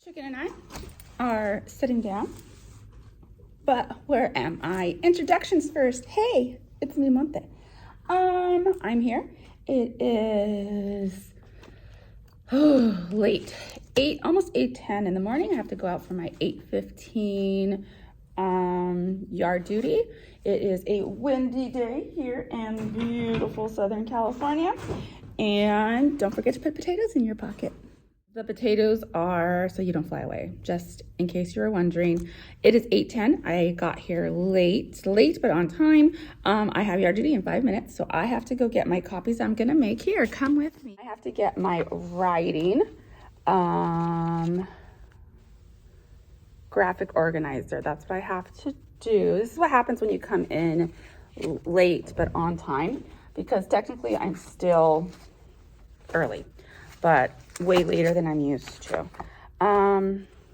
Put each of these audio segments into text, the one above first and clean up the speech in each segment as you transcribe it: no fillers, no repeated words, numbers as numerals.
Chicken and I are sitting down, but where am I? Introductions first. Hey, it's me, Monte. I'm here. It is late, almost 8:10 in the morning. I have to go out for my 8:15 yard duty. It is a windy day here in beautiful Southern California, and don't forget to put potatoes in your pocket. The potatoes are, so you don't fly away, just in case you were wondering. It is 8:10. I got here late but on time. I have yard duty in 5 minutes, so I have to go get my copies I'm gonna make. Here, come with me. I have to get my writing graphic organizer. That's what I have to do. This is what happens when you come in late but on time, because technically I'm still early, but way later than I'm used to.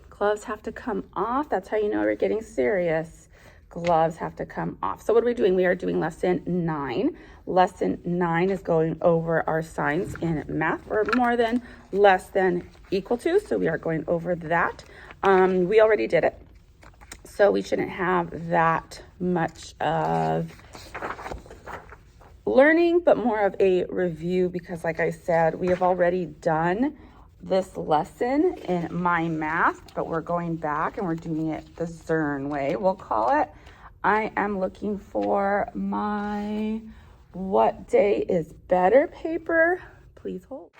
Gloves have to come off. That's how you know we're getting serious. Gloves have to come off. So what are we doing? We are doing lesson 9. Lesson 9 is going over our signs in math, or more than, less than, equal to. So we are going over that. We already did it, so we shouldn't have that much of learning, but more of a review, because like I said, we have already done this lesson in my math, but we're going back and we're doing it the Zern way, we'll call it. I am looking for my what day is better paper. Please hold.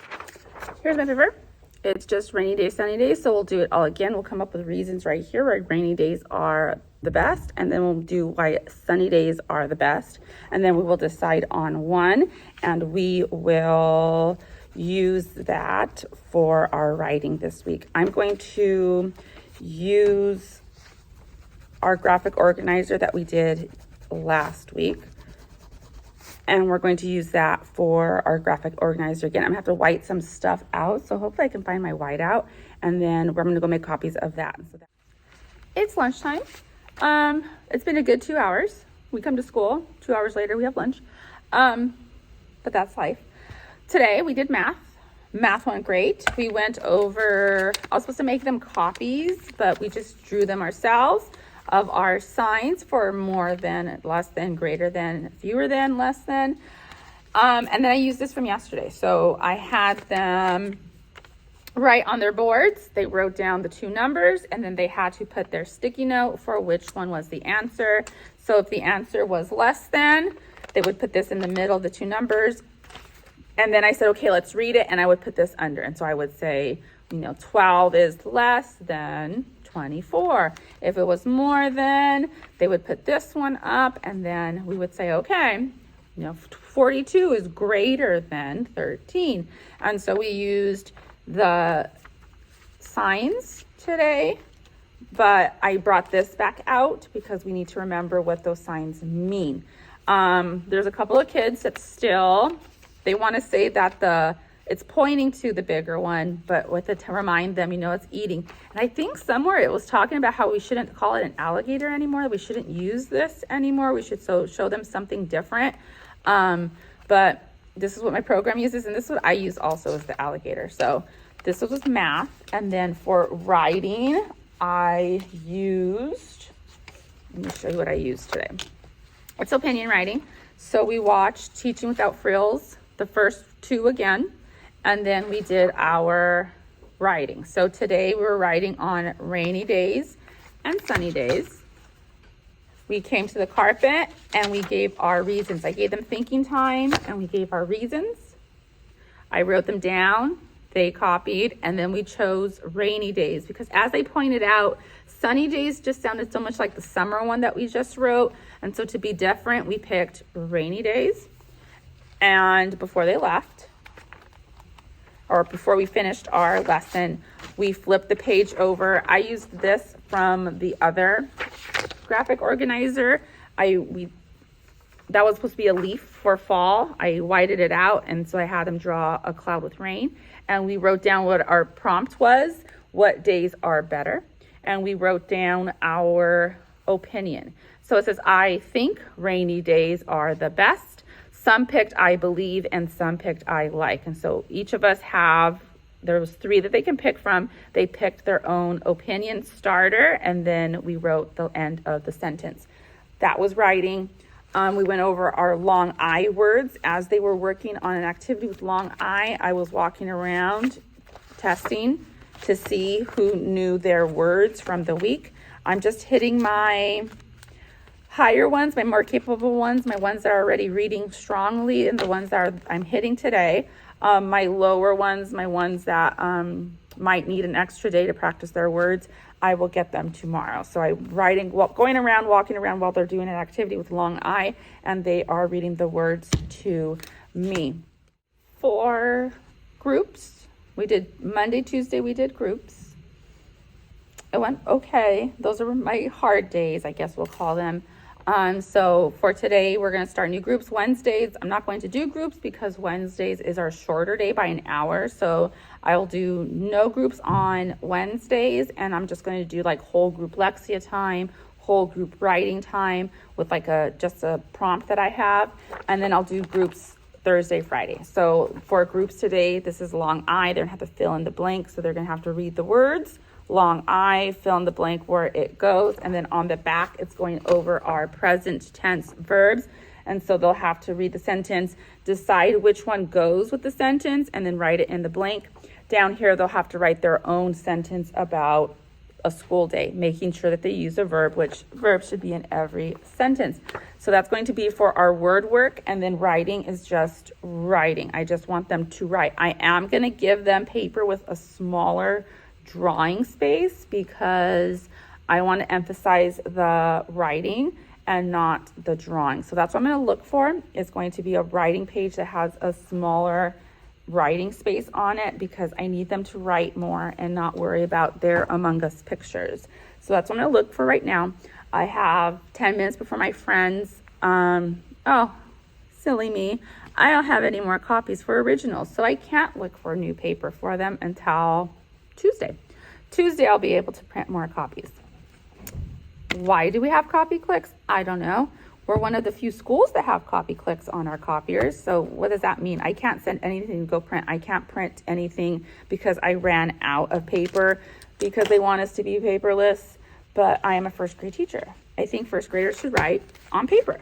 Here's my paper. It's just rainy days, sunny days, so we'll do it all again. We'll come up with reasons right here why rainy days are the best, and then we'll do why sunny days are the best, and then we will decide on one, and we will use that for our writing this week. I'm going to use our graphic organizer that we did last week, and we're going to use that for our graphic organizer again. I'm gonna have to white some stuff out, so hopefully I can find my whiteout, and then we're gonna go make copies of that. It's lunchtime. It's been a good 2 hours. We come to school, 2 hours later we have lunch, but that's life. Today we did math. Math went great. We went over, I was supposed to make them copies, but we just drew them ourselves of our signs for more than, less than, greater than, fewer than, less than. And then I used this from yesterday. So I had them write on their boards. They wrote down the two numbers, and then they had to put their sticky note for which one was the answer. So if the answer was less than, they would put this in the middle, the two numbers. And then I said, okay, let's read it. And I would put this under. And so I would say, 12 is less than 24. If it was more than, they would put this one up, and then we would say, okay, 42 is greater than 13. And so we used the signs today, but I brought this back out because we need to remember what those signs mean. There's a couple of kids that still, they want to say that it's pointing to the bigger one, but with it to remind them, it's eating. And I think somewhere it was talking about how we shouldn't call it an alligator anymore. We shouldn't use this anymore. We should show them something different. But this is what my program uses, and this is what I use also, is the alligator. So this was math. And then for writing, I used, let me show you what I used today. It's opinion writing. So we watched Teaching Without Frills, the first two again, and then we did our writing. So today we were writing on rainy days and sunny days. We came to the carpet and we gave our reasons. I gave them thinking time and we gave our reasons. I wrote them down, they copied, and then we chose rainy days because, as they pointed out, sunny days just sounded so much like the summer one that we just wrote. And so to be different, we picked rainy days. And before they left, or before we finished our lesson, we flipped the page over. I used this from the other graphic organizer. That was supposed to be a leaf for fall. I whited it out, and so I had them draw a cloud with rain. And we wrote down what our prompt was, what days are better. And we wrote down our opinion. So it says, I think rainy days are the best. Some picked I believe, and some picked I like. And so each of us have there was 3 that they can pick from. They picked their own opinion starter, and then we wrote the end of the sentence. That was writing. We went over our long I words. As they were working on an activity with long I was walking around testing to see who knew their words from the week. I'm just hitting my higher ones, my more capable ones, my ones that are already reading strongly, and the ones that I'm hitting today. My lower ones, my ones that might need an extra day to practice their words, I will get them tomorrow. So I'm going around, walking around while they're doing an activity with long I, and they are reading the words to me. For groups, we did Monday, Tuesday, we did groups. It went okay. Those are my hard days, I guess we'll call them. So for today, we're going to start new groups. Wednesdays, I'm not going to do groups because Wednesdays is our shorter day by an hour. So I'll do no groups on Wednesdays, and I'm just going to do like whole group Lexia time, whole group writing time with like just a prompt that I have. And then I'll do groups Thursday, Friday. So for groups today, this is long I. They're going to have to fill in the blank. So they're going to have to read the words. Long I, fill in the blank where it goes, and then on the back it's going over our present tense verbs, and so they'll have to read the sentence, decide which one goes with the sentence, and then write it in the blank. Down here they'll have to write their own sentence about a school day, making sure that they use a verb, which verb should be in every sentence. So that's going to be for our word work, and then writing is just writing. I just want them to write. I am going to give them paper with a smaller drawing space because I want to emphasize the writing and not the drawing. So that's what I'm going to look for. It's going to be a writing page that has a smaller writing space on it because I need them to write more and not worry about their Among Us pictures. So that's what I'm going to look for right now. I have 10 minutes before my friends. Oh, silly me. I don't have any more copies for originals, so I can't look for new paper for them until Tuesday. Tuesday, I'll be able to print more copies. Why do we have copy clicks? I don't know. We're one of the few schools that have copy clicks on our copiers. So what does that mean? I can't send anything to go print. I can't print anything because I ran out of paper because they want us to be paperless. But I am a first grade teacher. I think first graders should write on paper.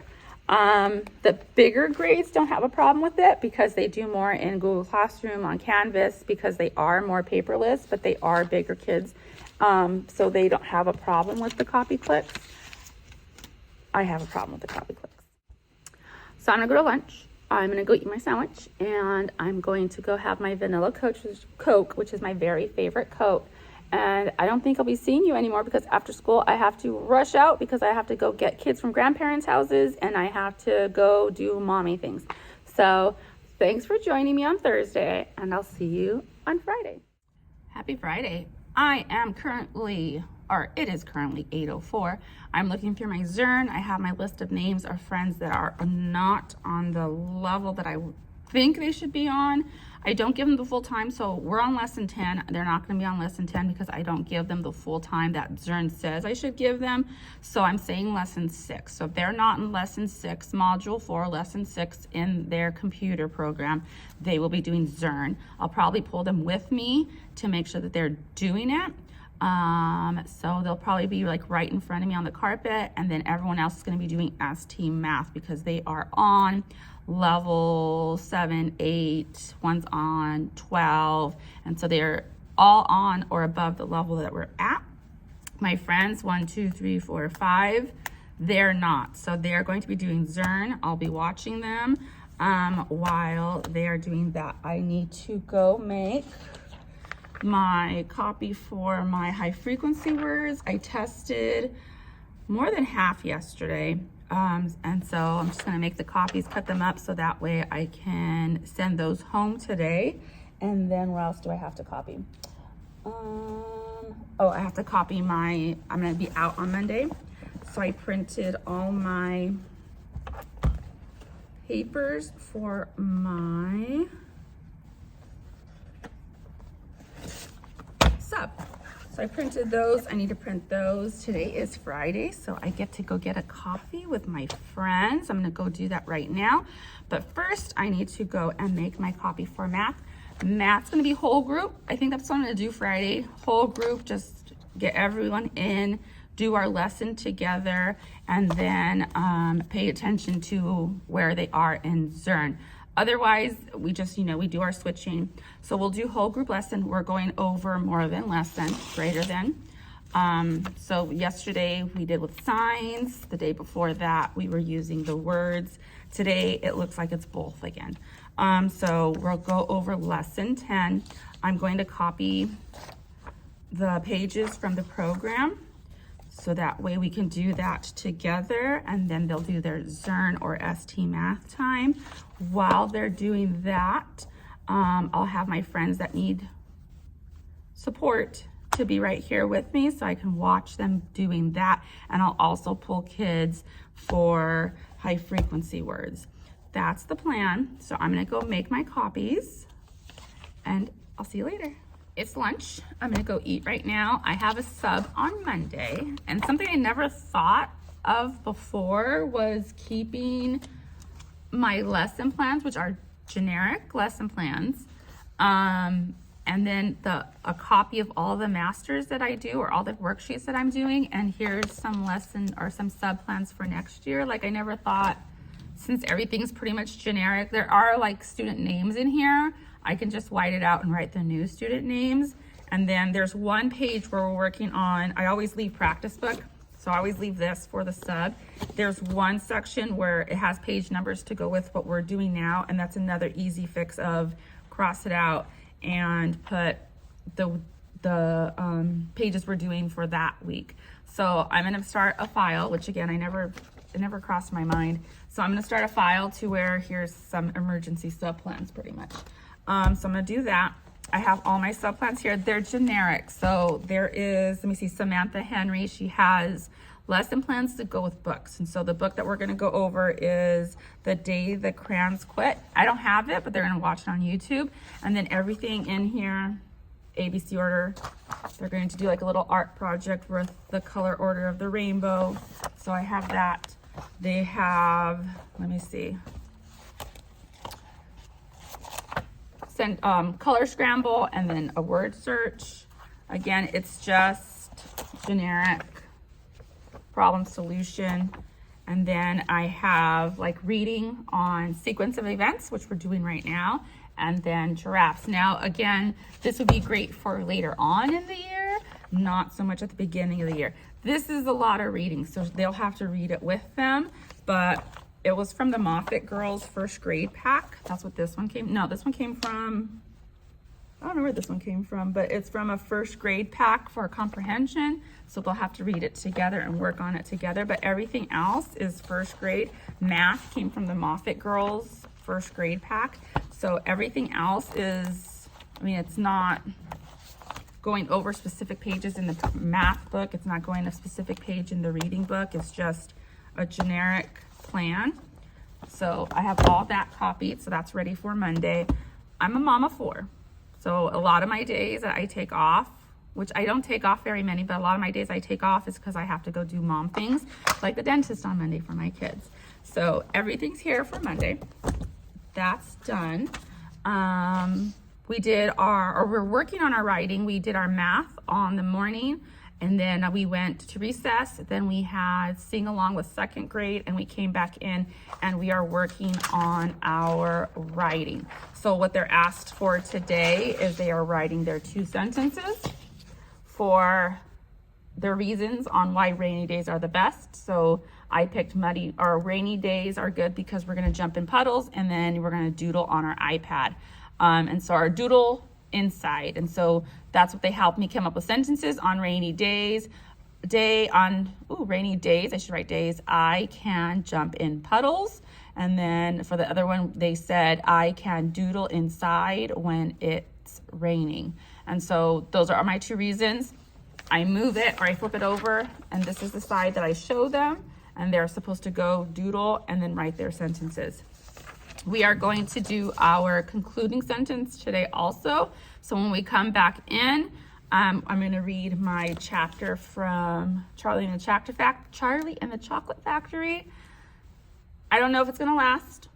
The bigger grades don't have a problem with it because they do more in Google Classroom, on Canvas, because they are more paperless, but they are bigger kids. So they don't have a problem with the copy clicks. I have a problem with the copy clicks. So I'm gonna go to lunch. I'm gonna go eat my sandwich, and I'm going to go have my vanilla Coke, which is my very favorite Coke. And I don't think I'll be seeing you anymore because after school I have to rush out because I have to go get kids from grandparents' houses and I have to go do mommy things. So thanks for joining me on Thursday, and I'll see you on Friday. Happy Friday. It is currently 8:04. I'm looking through my Zern. I have my list of names of friends that are not on the level that I think they should be on. I don't give them the full time, so we're on lesson 10. They're not going to be on lesson 10 because I don't give them the full time that Zern says I should give them. So I'm saying lesson 6. So if they're not in lesson 6, module 4, lesson 6 in their computer program, they will be doing Zern. I'll probably pull them with me to make sure that they're doing it. So they'll probably be like right in front of me on the carpet, and then everyone else is going to be doing ST math because they are on level 7, 8, one's on 12, and so they're all on or above the level that we're at. My friends 1, 2, 3, 4, 5, they're not, so they're going to be doing Zern. I'll be watching them while they are doing that. I need to go make my copy for my high frequency words. I tested more than half yesterday. And so I'm just going to make the copies, cut them up so that way I can send those home today. And then what else do I have to copy? I have to copy I'm going to be out on Monday. So I printed all my papers for my sub. So I printed those. I need to print those. Today is Friday, so I get to go get a coffee with my friends. I'm gonna go do that right now. But first, I need to go and make my copy for math. Math's gonna be whole group. I think that's what I'm gonna do Friday. Whole group, just get everyone in, do our lesson together, and then pay attention to where they are in Zern. Otherwise, we just, we do our switching. So we'll do whole group lesson. We're going over more than lesson, greater than. So yesterday we did with signs. The day before that, we were using the words. Today, it looks like it's both again. So we'll go over lesson 10. I'm going to copy the pages from the program, so that way we can do that together, and then they'll do their Zern or ST math time. While they're doing that, I'll have my friends that need support to be right here with me so I can watch them doing that. And I'll also pull kids for high frequency words. That's the plan. So I'm gonna go make my copies and I'll see you later. It's lunch. I'm gonna go eat right now. I have a sub on Monday, and something I never thought of before was keeping my lesson plans, which are generic lesson plans, and then a copy of all the masters that I do, or all the worksheets that I'm doing, and here's some lesson or some sub plans for next year. Like, I never thought, since everything's pretty much generic, there are like student names in here, I can just white it out and write the new student names. And then there's one page where we're working on, I always leave practice book, so I always leave this for the sub. There's one section where it has page numbers to go with what we're doing now, and that's another easy fix of cross it out and put the pages we're doing for that week. So I'm gonna start a file, which again, it never crossed my mind. So I'm gonna start a file to where here's some emergency sub plans pretty much. So I'm gonna do that. I have all my sub plans here. They're generic. So there is, let me see, Samantha Henry. She has lesson plans to go with books. And so the book that we're gonna go over is The Day the Crayons Quit. I don't have it, but they're gonna watch it on YouTube. And then everything in here, ABC order. They're going to do like a little art project with the color order of the rainbow. So I have that. They have, let me see, send color scramble, and then a word search. Again, it's just generic problem solution. And then I have like reading on sequence of events, which we're doing right now, and then giraffes. Now, again, this would be great for later on in the year, not so much at the beginning of the year. This is a lot of reading, so they'll have to read it with them, but it was from the Moffitt Girls first grade pack. That's what this one came, no, this one came from, I don't know where this one came from, but it's from a first grade pack for comprehension. So they'll have to read it together and work on it together, but everything else is first grade. Math came from the Moffitt Girls first grade pack. So everything else is, I mean, it's not going over specific pages in the math book. It's not going a specific page in the reading book. It's just a generic plan. So I have all that copied, so that's ready for Monday. I'm a mom of 4. So a lot of my days that I take off, which I don't take off very many, but a lot of my days I take off is because I have to go do mom things, like the dentist on Monday for my kids. So everything's here for Monday. That's done. We're working on our writing. We did our math on the morning, and then we went to recess. Then we had sing along with second grade, and we came back in, and we are working on our writing. So what they're asked for today is they are writing their 2 sentences for the reasons on why rainy days are the best. So I picked rainy days are good because we're gonna jump in puddles, and then we're gonna doodle on our iPad. And so our doodle inside. And so that's what they helped me come up with sentences on rainy days. Rainy days, I should write days, I can jump in puddles. And then for the other one, they said, I can doodle inside when it's raining. And so those are my 2 reasons. I move it or I flip it over, and this is the side that I show them, and they're supposed to go doodle and then write their sentences. We are going to do our concluding sentence today also. So when we come back in, I'm going to read my chapter from Charlie and the Chocolate Factory. I don't know if it's going to last,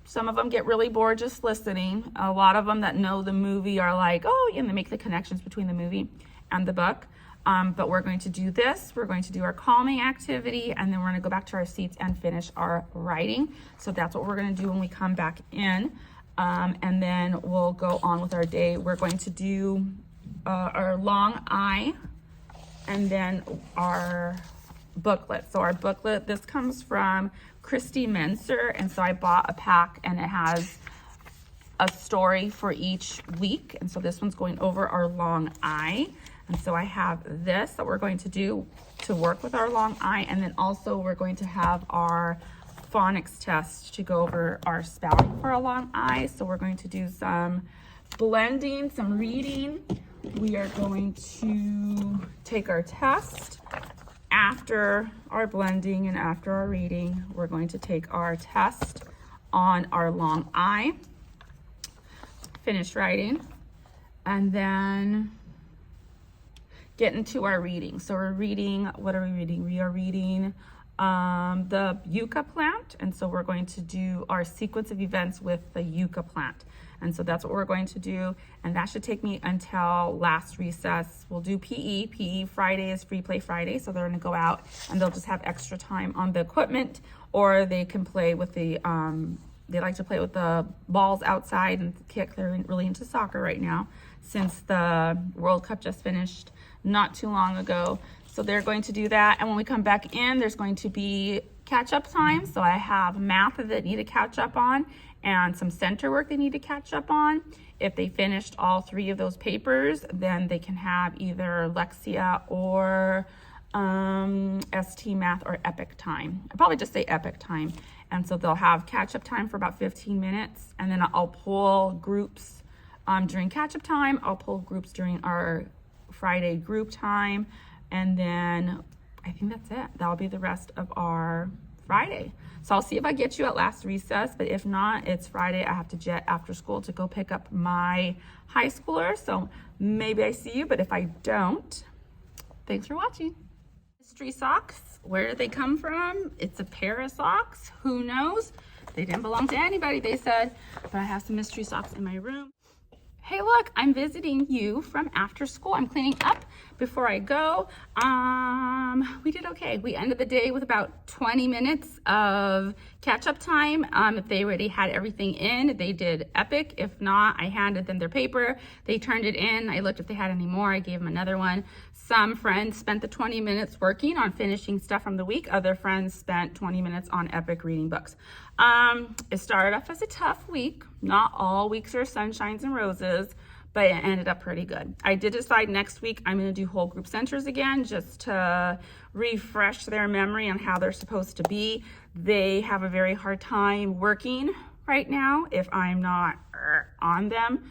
Some of them get really bored just listening. A lot of them that know the movie are like, oh, and they make the connections between the movie and the book. But we're going to do this. We're going to do our calming activity, and then we're going to go back to our seats and finish our writing. So that's what we're going to do when we come back in. And then we'll go on with our day. We're going to do our long I, and then our booklet. So our booklet, this comes from Christy Menser, and so I bought a pack, and it has a story for each week. And so this one's going over our long I. And so I have this that we're going to do to work with our long I, and then also we're going to have our phonics test to go over our spelling for a long I. So we're going to do some blending, some reading. We are going to take our test. After our blending and after our reading, we're going to take our test on our long I, finish writing, and then get into our reading. So we're reading, what are we reading? We are reading the yucca plant, and so we're going to do our sequence of events with the yucca plant. And so that's what we're going to do, and that should take me until last recess. We'll do PE. PE Friday is Free Play Friday, so they're gonna go out and they'll just have extra time on the equipment, or they can play with the, they like to play with the balls outside and kick. They're really into soccer right now since the World Cup just finished not too long ago. So they're going to do that, and when we come back in, there's going to be catch-up time. So I have math that they need to catch up on, and some center work they need to catch up on. If they finished all 3 of those papers, then they can have either Lexia or ST Math or Epic time. I'll probably just say Epic time. And so they'll have catch-up time for about 15 minutes, and then I'll pull groups during catch-up time. I'll pull groups during our Friday group time, and then I think that's it. That'll be the rest of our Friday. So I'll see if I get you at last recess, but if not, it's Friday. I have to jet after school to go pick up my high schooler. So maybe I see you, but if I don't, thanks for watching. Mystery socks, where did they come from? It's a pair of socks, who knows? They didn't belong to anybody, they said, but I have some mystery socks in my room. Hey, look, I'm visiting you from after school. I'm cleaning up before I go. We did okay. We ended the day with about 20 minutes of catch-up time. If they already had everything in, they did Epic. If not, I handed them their paper. They turned it in. I looked if they had any more. I gave them another one. Some friends spent the 20 minutes working on finishing stuff from the week. Other friends spent 20 minutes on Epic reading books. It started off as a tough week. Not all weeks are sunshines and roses, but it ended up pretty good. I did decide next week I'm going to do whole group centers again, just to refresh their memory on how they're supposed to be. They have a very hard time working right now if I'm not on them.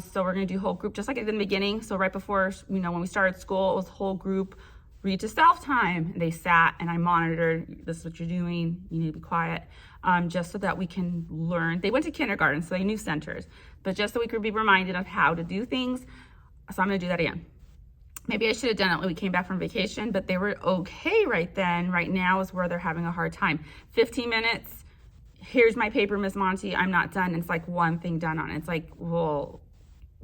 So we're going to do whole group just like I did in the beginning. So right before, when we started school, it was whole group read to self time. And they sat and I monitored, this is what you're doing, you need to be quiet, just so that we can learn. They went to kindergarten, so they knew centers, but just so we could be reminded of how to do things. So I'm gonna do that again. Maybe I should have done it when we came back from vacation, but they were okay right then. Right now is where they're having a hard time. 15 minutes, here's my paper, Miss Monty, I'm not done. It's like one thing done on it. It's like, well,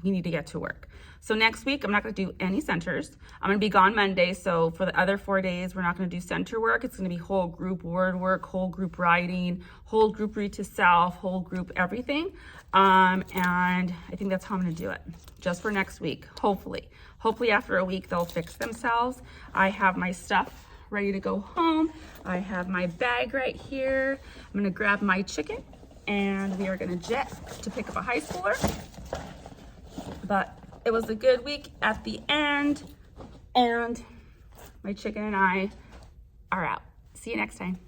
we need to get to work. So next week, I'm not gonna do any centers. I'm gonna be gone Monday, so for the other 4 days, we're not gonna do center work. It's gonna be whole group word work, whole group writing, whole group read to self, whole group everything. And I think that's how I'm gonna do it, just for next week, hopefully. Hopefully after a week, they'll fix themselves. I have my stuff ready to go home. I have my bag right here. I'm gonna grab my chicken, and we are gonna jet to pick up a high schooler. But it was a good week at the end, and my chicken and I are out. See you next time.